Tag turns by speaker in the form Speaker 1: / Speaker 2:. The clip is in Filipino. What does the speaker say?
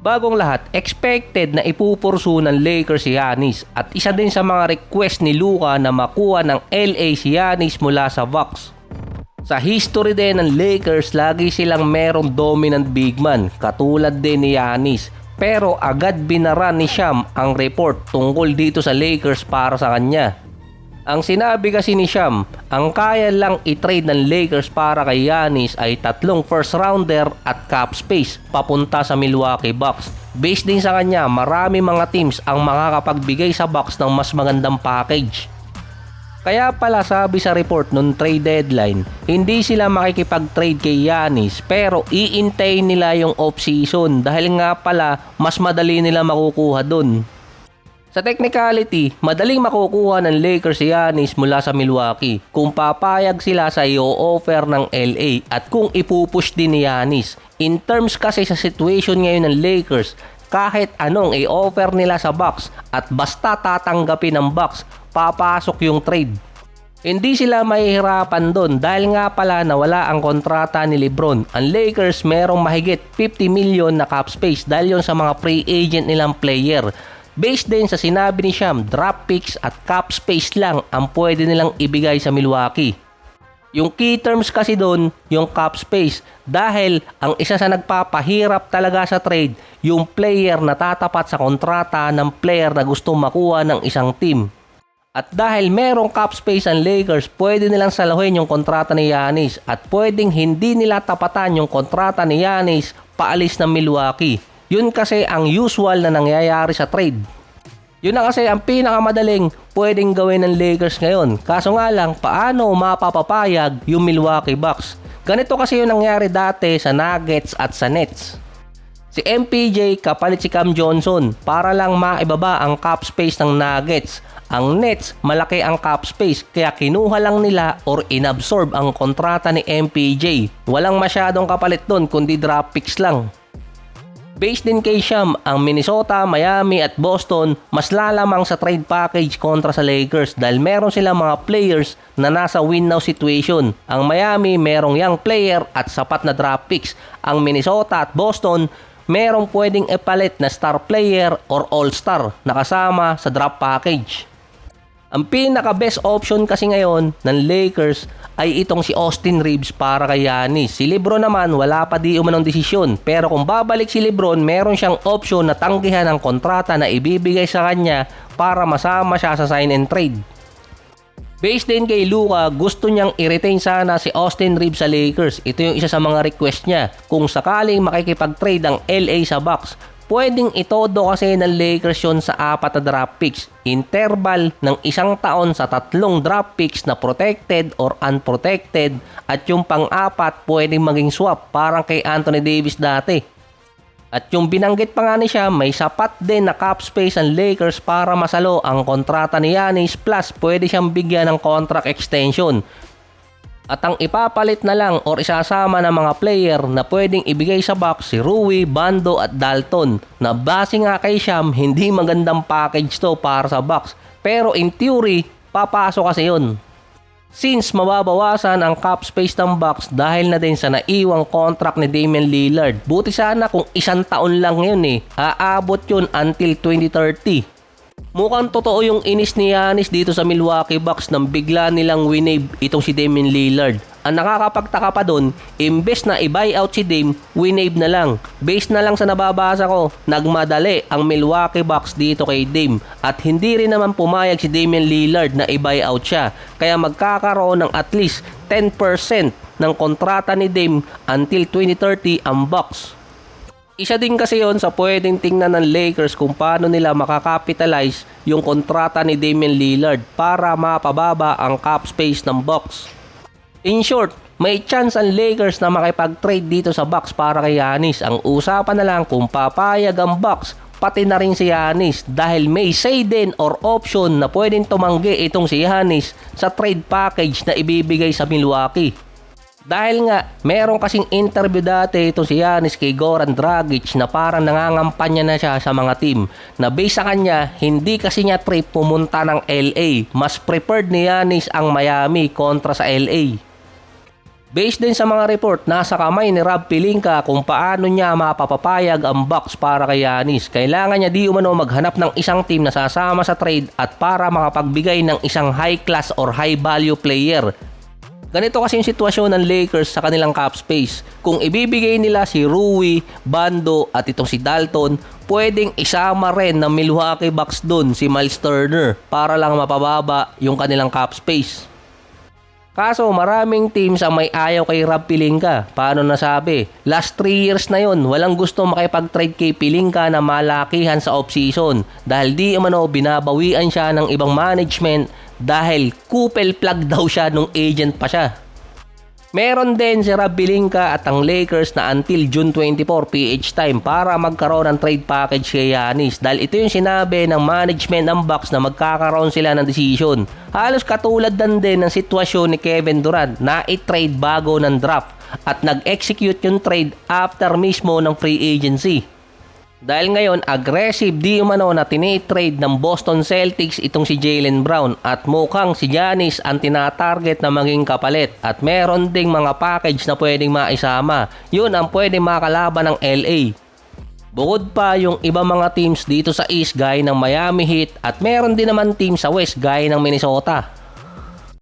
Speaker 1: Bagong lahat, expected na ipupursu ng Lakers si Giannis at isa din sa mga request ni Luka na makuha ng LA si Giannis mula sa Bucks. Sa history din ng Lakers, lagi silang merong dominant big man katulad din ni Giannis. Pero agad binara ni Sham ang report tungkol dito sa Lakers para sa kanya. Ang sinabi kasi ni Sham, ang kaya lang i-trade ng Lakers para kay Giannis ay 3 first rounder at cap space papunta sa Milwaukee Bucks. Based din sa kanya, marami mga teams ang makakapagbigay sa Bucks ng mas magandang package. Kaya pala sabi sa report nung trade deadline, hindi sila makikipag-trade kay Giannis pero iintayin nila yung off-season dahil nga pala mas madali nila makukuha dun. Sa technicality, madaling makukuha ng Lakers si Giannis mula sa Milwaukee kung papayag sila sa i-offer ng LA at kung ipupush din ni Giannis. In terms kasi sa situation ngayon ng Lakers, kahit anong i-offer nila sa Bucks at basta tatanggapin ng Bucks, papasok yung trade. Hindi sila mahihirapan doon dahil nga pala nawala ang kontrata ni LeBron. Ang Lakers merong mahigit 50 million na cap space dahil yon sa mga free agent nilang player. Based din sa sinabi ni Sham, draft picks at cap space lang ang pwede nilang ibigay sa Milwaukee. Yung key terms kasi doon, yung cap space, dahil ang isa sa nagpapahirap talaga sa trade, yung player na tatapat sa kontrata ng player na gusto makuha ng isang team. At dahil merong cap space ang Lakers, pwede nilang salahin yung kontrata ni Giannis at pwedeng hindi nila tapatan yung kontrata ni Giannis paalis ng Milwaukee. Yun kasi ang usual na nangyayari sa trade. Yun na kasi ang pinakamadaling pwedeng gawin ng Lakers ngayon. Kaso nga lang, paano mapapapayag yung Milwaukee Bucks? Ganito kasi yung nangyari dati sa Nuggets at sa Nets. Si MPJ kapalit si Cam Johnson para lang maibaba ang cap space ng Nuggets. Ang Nets, malaki ang cap space kaya kinuha lang nila or inabsorb ang kontrata ni MPJ. Walang masyadong kapalit doon kundi draft picks lang. Based din kay Sham, ang Minnesota, Miami at Boston mas lalamang sa trade package kontra sa Lakers dahil meron silang mga players na nasa win now situation. Ang Miami merong young player at sapat na draft picks. Ang Minnesota at Boston merong pwedeng ipalit na star player or all-star na kasama sa draft package. Ang pinaka-best option kasi ngayon ng Lakers ay itong si Austin Reeves para kay Giannis. Si LeBron naman wala pa di umanong desisyon. Pero kung babalik si LeBron, meron siyang option na tanggihan ang kontrata na ibibigay sa kanya para masama siya sa sign and trade. Based din kay Luka, gusto niyang i-retain sana si Austin Reeves sa Lakers. Ito yung isa sa mga request niya. Kung sakaling makikipag-trade ang LA sa Bucks, pwedeng itodo kasi ng Lakers yun sa 4 na draft picks. Interval ng 1 taon sa 3 draft picks na protected or unprotected at yung pang-4 pwedeng maging swap parang kay Anthony Davis dati. At yung binanggit pa nga ni siya, may sapat din na cap space ang Lakers para masalo ang kontrata ni Giannis plus pwede siyang bigyan ng contract extension. At ang ipapalit na lang or isasama ng mga player na pwedeng ibigay sa Bucks si Rui, Bando at Dalton na base nga kay Sham hindi magandang package to para sa Bucks. Pero in theory, papasok kasi yun. Since mababawasan ang cap space ng Bucks dahil na din sa naiwang contract ni Damian Lillard. Buti sana kung 1 taon lang yun aabot yun until 2030. Mukhang totoo yung inis ni Giannis dito sa Milwaukee Bucks nang bigla nilang winave itong si Damian Lillard. Ang nakakapagtaka pa doon, imbes na i-buyout si Dame, winave na lang. Based na lang sa nababasa ko, nagmadali ang Milwaukee Bucks dito kay Dame at hindi rin naman pumayag si Damian Lillard na i-buyout siya. Kaya magkakaroon ng at least 10% ng kontrata ni Dame until 2030 ang Bucks. Isa din kasi yon sa pwedeng tingnan ng Lakers kung paano nila makakapitalize yung kontrata ni Damian Lillard para mapababa ang cap space ng Bucks. In short, may chance ang Lakers na makipag-trade dito sa Bucks para kay Giannis. Ang usapan na lang kung papayag ang Bucks pati na rin si Giannis dahil may say din or option na pwedeng tumanggi itong si Giannis sa trade package na ibibigay sa Milwaukee. Dahil nga, meron kasing interview dati itong si Giannis kay Goran Dragic na parang nangangampanya na siya sa mga team. Na base sa kanya, hindi kasi niya trip pumunta ng LA. Mas preferred ni Giannis ang Miami kontra sa LA. Based din sa mga report, nasa kamay ni Rob Pelinka kung paano niya mapapapayag ang Bucks para kay Giannis. Kailangan niya di umano maghanap ng isang team na sasama sa trade at para makapagbigay ng isang high class or high value player. Ganito kasi yung sitwasyon ng Lakers sa kanilang cap space. Kung ibibigay nila si Rui, Bando at itong si Dalton, pwedeng isama rin ng Milwaukee Bucks doon si Miles Turner para lang mapababa yung kanilang cap space. Kaso maraming teams ang may ayaw kay Rob Pelinka. Paano nasabi? Last 3 years na yon, walang gusto makipag-trade kay Pelinka na malakihan sa off-season dahil di umano binabawian siya ng ibang management dahil kupel plug daw siya nung agent pa siya. Meron din si Rob Pelinka at ang Lakers na until June 24 PH time para magkaroon ng trade package kay Giannis dahil ito yung sinabi ng management ng Bucks na magkakaroon sila ng decision. Halos katulad din ng sitwasyon ni Kevin Durant na i-trade bago ng draft at nag-execute yung trade after mismo ng free agency. Dahil ngayon, aggressive di umano na tinitrade ng Boston Celtics itong si Jaylen Brown at mukhang si Giannis ang tinatarget na maging kapalit at meron ding mga package na pwedeng maisama. Yun ang pwedeng makalaban ng LA. Bukod pa yung ibang mga teams dito sa East gaya ng Miami Heat at meron din naman team sa West gaya ng Minnesota.